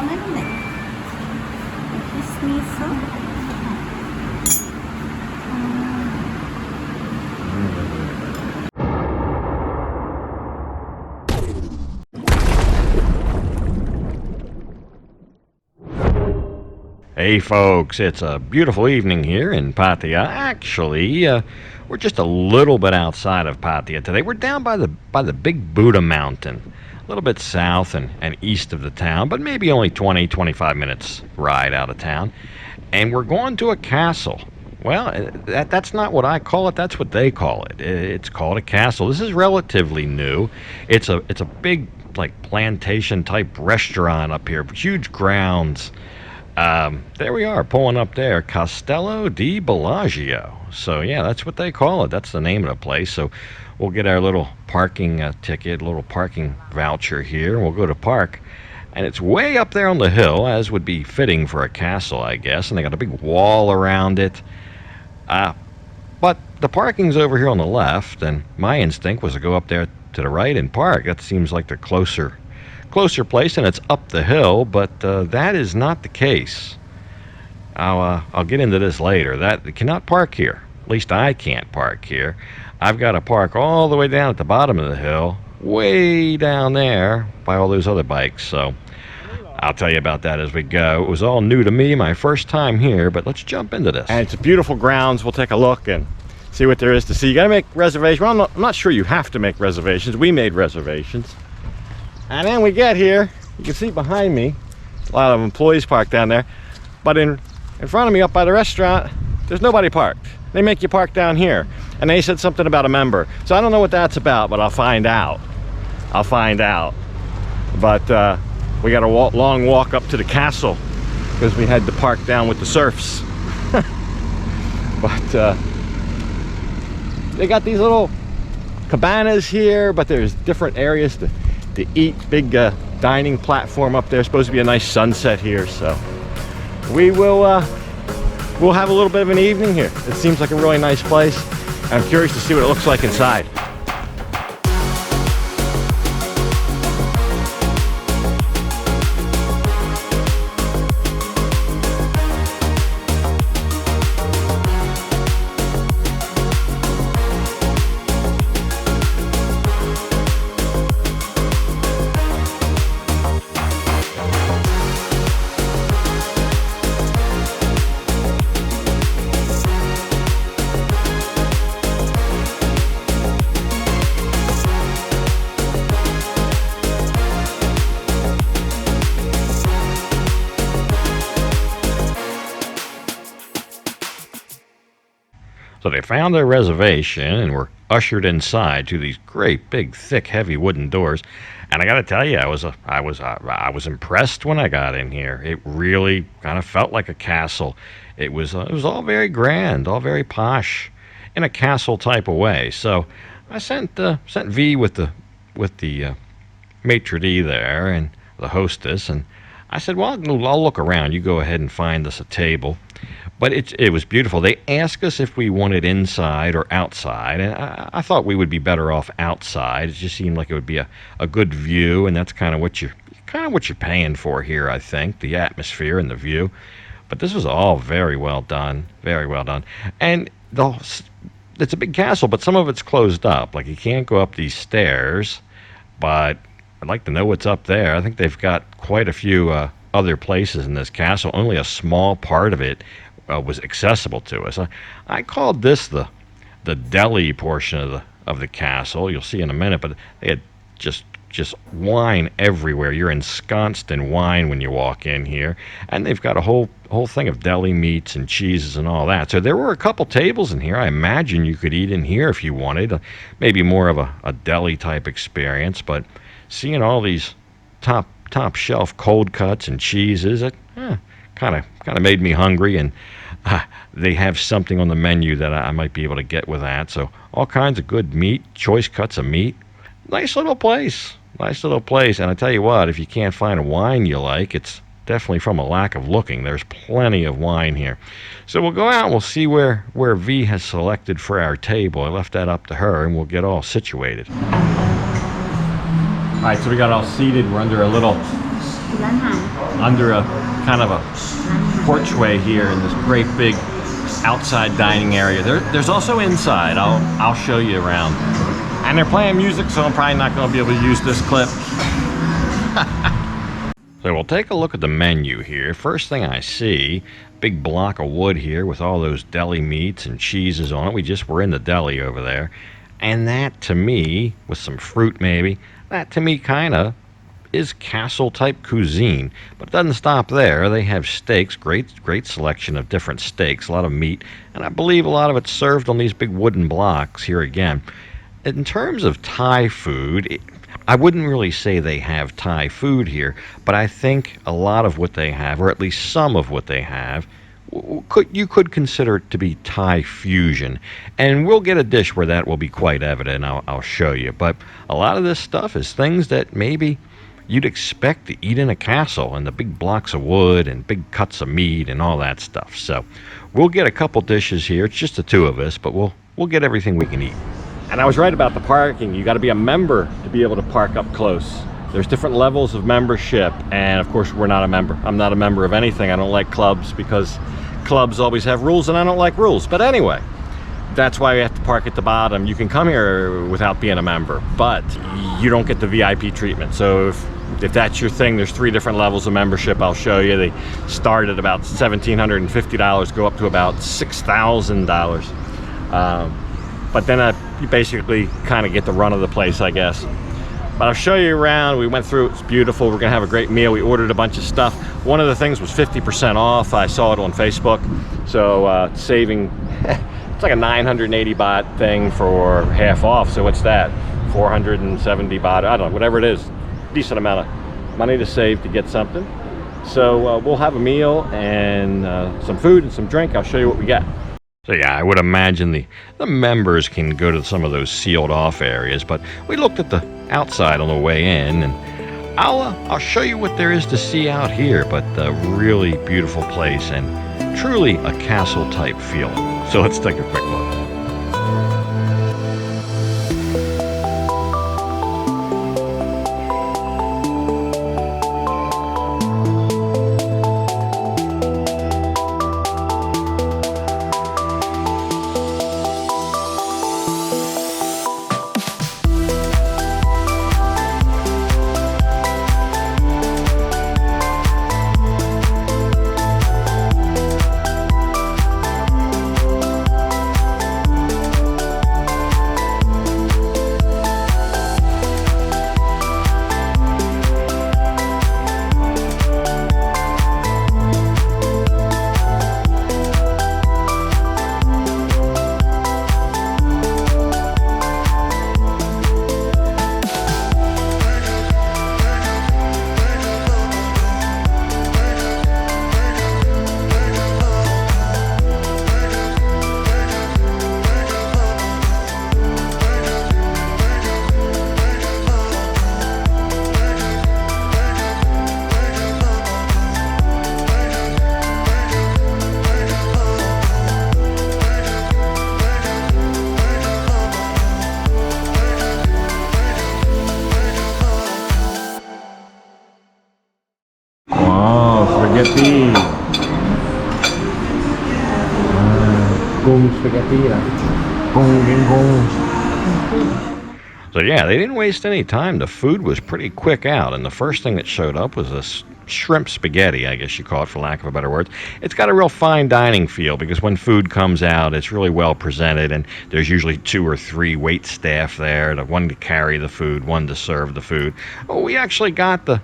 꺼내는데. Kiss me so? Hey folks, it's a beautiful evening here in Pattaya. Actually, we're just a little bit outside of Pattaya today. We're down by the big Buddha mountain, a little bit south and east of the town, but maybe only 20-25 minutes ride out of town. And we're going to a castle. Well, that's not what I call it, that's what they call it. It's called a castle. This is relatively new. It's a big, like, plantation type restaurant up here, huge grounds. There we are, pulling up there, Castello di Bellagio. So yeah, that's what they call it. That's the name of the place. So we'll get our little parking ticket, little parking voucher here, and we'll go to park. And it's way up there on the hill, as would be fitting for a castle, I guess. And they got a big wall around it. But the parking's over here on the left, and my instinct was to go up there to the right and park. That seems like the closer place, and it's up the hill, but that is not the case. I'll get into this later. That you cannot park here. At least I can't park here. I've got to park all the way down at the bottom of the hill, way down there by all those other bikes. So I'll tell you about that as we go. It was all new to me, my first time here, but let's jump into this. And it's beautiful grounds. We'll take a look and see what there is to see. You got to make reservations. Well, I'm not sure you have to make reservations. We made reservations. And then we get here, you can see behind me, a lot of employees parked down there, but in front of me up by the restaurant, there's nobody parked. They make you park down here. And they said something about a member. So I don't know what that's about, but I'll find out. But we got a long walk up to the castle because we had to park down with the serfs. But they got these little cabanas here, but there's different areas to eat. Big dining platform up there. Supposed to be a nice sunset here, so we'll have a little bit of an evening here. It seems like a really nice place. I'm curious to see what it looks like inside. So they found their reservation and were ushered inside to these great, big, thick, heavy wooden doors. And I got to tell you, I was impressed when I got in here. It really kind of felt like a castle. It was all very grand, all very posh, in a castle type of way. So I sent V with the maitre d' there and the hostess, and I said, well, I'll look around. You go ahead and find us a table. But it was beautiful. They asked us if we wanted inside or outside, and I thought we would be better off outside. It just seemed like it would be a good view, and that's kind of what you're paying for here, I think, the atmosphere and the view. But this was all very well done, very well done. And it's a big castle, but some of it's closed up. Like, you can't go up these stairs, but I'd like to know what's up there. I think they've got quite a few other places in this castle. Only a small part of it was accessible to us. I called this the deli portion of the castle. You'll see in a minute, but they had just wine everywhere. You're ensconced in wine when you walk in here, and they've got a whole thing of deli meats and cheeses and all that. So there were a couple tables in here. I imagine you could eat in here if you wanted. Maybe more of a deli type experience, but seeing all these top shelf cold cuts and cheeses, it kind of made me hungry. And they have something on the menu that I might be able to get with that. So all kinds of good meat, choice cuts of meat. Nice little place. And I tell you what, if you can't find a wine you like, it's definitely from a lack of looking. There's plenty of wine here. So we'll go out and we'll see where V has selected for our table. I left that up to her, and we'll get all situated. All right, so we got all seated. We're under a little ร้านอาหาร under a kind of a porchway here in this great big outside dining area. There's also inside. I'll show you around. And they're playing music, so I'm probably not going to be able to use this clip. So we'll take a look at the menu here. First thing I see, big block of wood here with all those deli meats and cheeses on it. We just were in the deli over there. And that to me, with some fruit maybe, that to me kind of is castle type cuisine. But it doesn't stop there. They have steaks, great selection of different steaks, a lot of meat, and I believe a lot of it's served on these big wooden blocks here again. In terms of Thai food, I wouldn't really say they have Thai food here, but I think a lot of what they have, or at least some of what they have, you could consider it to be Thai fusion. And we'll get a dish where that will be quite evident. I'll show you. But a lot of this stuff is things that maybe you'd expect to eat in a castle, and the big blocks of wood and big cuts of meat and all that stuff. So we'll get a couple dishes here. It's just the two of us, but we'll get everything we can eat. And I was right about the parking. You got to be a member to be able to park up close. There's different levels of membership, and of course we're not a member. I'm not a member of anything. I don't like clubs because clubs always have rules, and I don't like rules. But anyway, that's why we have to park at the bottom. You can come here without being a member, but you don't get the VIP treatment. So if that's your thing, there's 3 different levels of membership. I'll show you. They start at about $1,750, go up to about $6,000. But then you basically kind of get the run of the place, I guess. But I'll show you around. We went through, it's beautiful. We're gonna have a great meal. We ordered a bunch of stuff. One of the things was 50% off. I saw it on Facebook. So saving, it's like a 980 baht thing for half off. So what's that? 470 baht, I don't know, whatever it is. Decent amount of money to save to get something. So we'll have a meal and some food and some drink. I'll show you what we got. So yeah, I would imagine the members can go to some of those sealed off areas, but we looked at the outside on the way in, and I'll show you what there is to see out here. But a really beautiful place and truly a castle type feeling. So let's take a quick look. Spaghetti. Gung spaghetti lah. Gung. So yeah, they didn't waste any time. The food was pretty quick out, and the first thing that showed up was this shrimp spaghetti, I guess you call it for lack of a better word. It's got a real fine dining feel because when food comes out, it's really well presented, and there's usually 2 or 3 wait staff there, one to carry the food, one to serve the food. Oh, we actually got the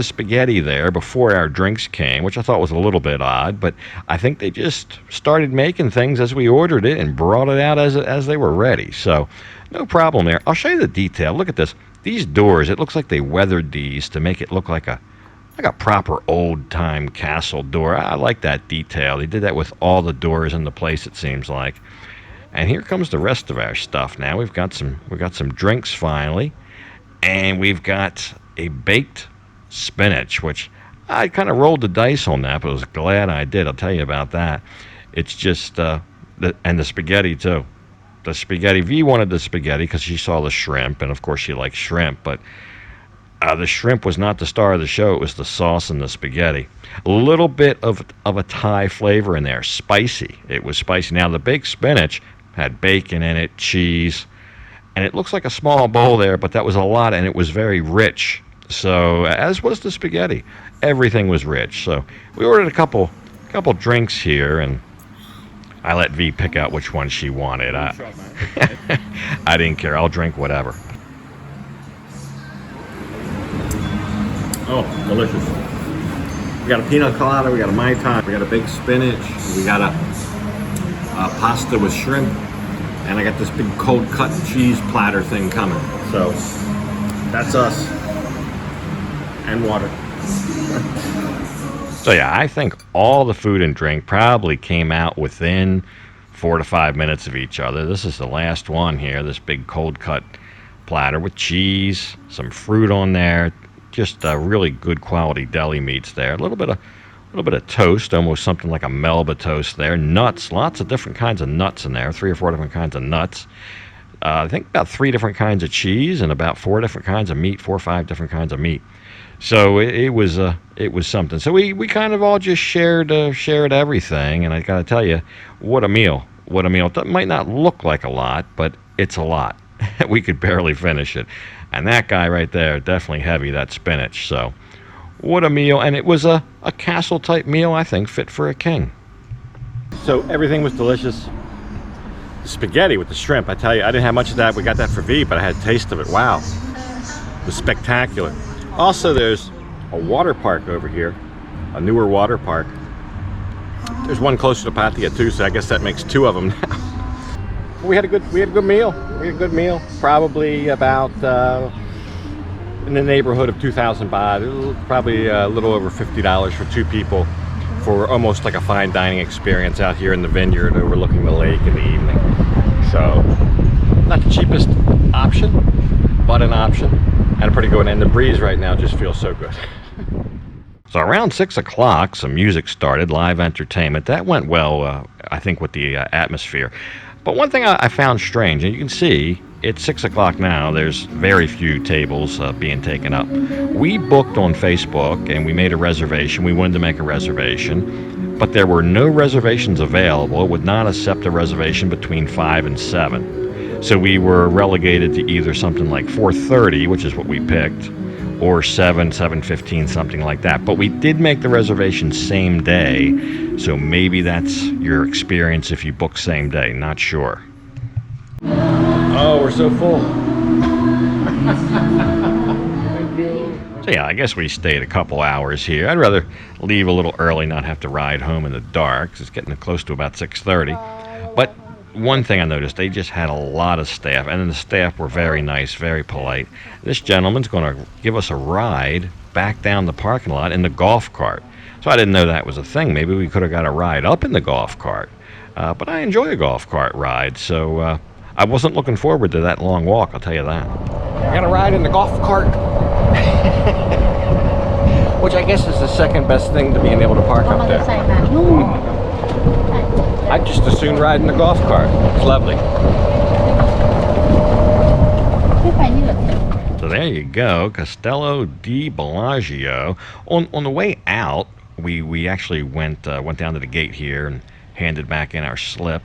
spaghetti there before our drinks came, which I thought was a little bit odd, but I think they just started making things as we ordered it and brought it out as they were ready. So no problem there. I'll show you the detail. Look at this. These doors, it looks like they weathered these to make it look like a proper old-time castle door. I like that detail. They did that with all the doors in the place, it seems like. And here comes the rest of our stuff now. We've got some drinks finally, and we've got a baked spinach, which I kind of rolled the dice on that, but I was glad I did. I'll tell you about that. It's just and the spaghetti too. The spaghetti, V wanted the spaghetti because she saw the shrimp, and of course she likes shrimp, but The shrimp was not the star of the show. It was the sauce and the spaghetti. A little bit of a Thai flavor in there. Spicy. It was spicy. Now, the baked spinach had bacon in it, cheese, and it looks like a small bowl there, but that was a lot, and it was very rich. So, as was the spaghetti. Everything was rich. So, we ordered a couple drinks here, and I let V pick out which one she wanted. I didn't care. I'll drink whatever. Oh, delicious. We got a pina colada, we got a Mai Tai, we got a baked spinach, we got a pasta with shrimp, and I got this big cold cut cheese platter thing coming. So, that's us. And water. So yeah, I think all the food and drink probably came out within 4 to 5 minutes of each other. This is the last one here, this big cold cut platter with cheese, some fruit on there, just really good quality deli meats there. A little bit of toast, almost something like a Melba toast there. Nuts, lots of different kinds of nuts in there, 3 or 4 different kinds of nuts. I think about 3 different kinds of cheese and about 4 different kinds of meat, 4 or 5 different kinds of meat. So it was something. So we kind of all just shared everything, and I gotta tell you, what a meal! What a meal! It might not look like a lot, but it's a lot. We could barely finish it, and that guy right there, definitely heavy, that spinach. So what a meal! And it was a castle type meal, I think, fit for a king. So everything was delicious. The spaghetti with the shrimp, I tell you, I didn't have much of that. We got that for V, but I had a taste of it. Wow, it was spectacular. Also, there's a water park over here, a newer water park. There's one closer to Pattaya too, so I guess that makes 2 of them now. We had a good meal. Probably about in the neighborhood of 2,000 baht. Probably a little over $50 for 2 people, for almost like a fine dining experience out here in the vineyard, overlooking the lake in the evening. So, not the cheapest option, but an option. And a pretty good one, and the breeze right now just feels so good. So around 6 o'clock, some music started, live entertainment. That went well, I think, with the atmosphere. But one thing I found strange, and you can see, it's 6 o'clock now, there's very few tables being taken up. We booked on Facebook, and we made a reservation. We wanted to make a reservation, but there were no reservations available. It would not accept a reservation between 5 and 7. So we were relegated to either something like 4:30, which is what we picked, or 7:15, something like that. But we did make the reservation same day, so maybe that's your experience if you book same day. Not sure. Oh, we're so full. So yeah, I guess we stayed a couple hours here. I'd rather leave a little early, not have to ride home in the dark, 'cause it's getting close to about 6:30. But one thing I noticed, they just had a lot of staff, and the staff were very nice, very polite. This gentleman's going to give us a ride back down the parking lot in the golf cart. So I didn't know that was a thing. Maybe we could have got a ride up in the golf cart. But I enjoy a golf cart ride, so I wasn't looking forward to that long walk, I'll tell you that. I got a ride in the golf cart. Which I guess is the second best thing to being able to park up there. I'd just as soon ride in the golf cart. It's lovely. So there you go, Castello di Bellagio. On the way out, we actually went down to the gate here and handed back in our slip.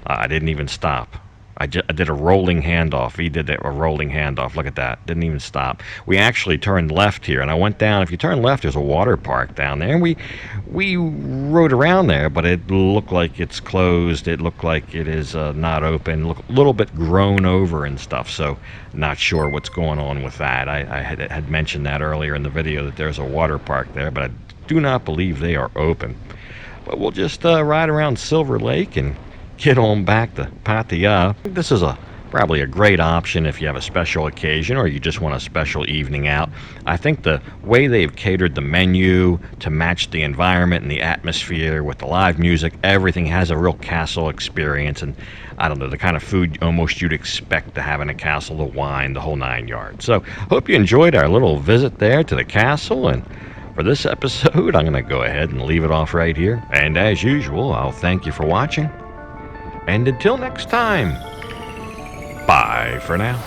I didn't even stop. I did a rolling handoff. He did a rolling handoff. Look at that. Didn't even stop. We actually turned left here, and I went down. If you turn left, there's a water park down there. And we rode around there, but it looked like it's closed. It looked like it is not open. Look a little bit grown over and stuff, so not sure what's going on with that. I had mentioned that earlier in the video that there's a water park there, but I do not believe they are open. But we'll just ride around Silver Lake and get on back to Pattaya. This is probably a great option if you have a special occasion or you just want a special evening out. I think the way they've catered the menu to match the environment and the atmosphere with the live music, everything has a real castle experience, and I don't know, the kind of food almost you'd expect to have in a castle, the wine, the whole 9 yards. So hope you enjoyed our little visit there to the castle, and for this episode I'm going to go ahead and leave it off right here. And as usual, I'll thank you for watching. And until next time, bye for now.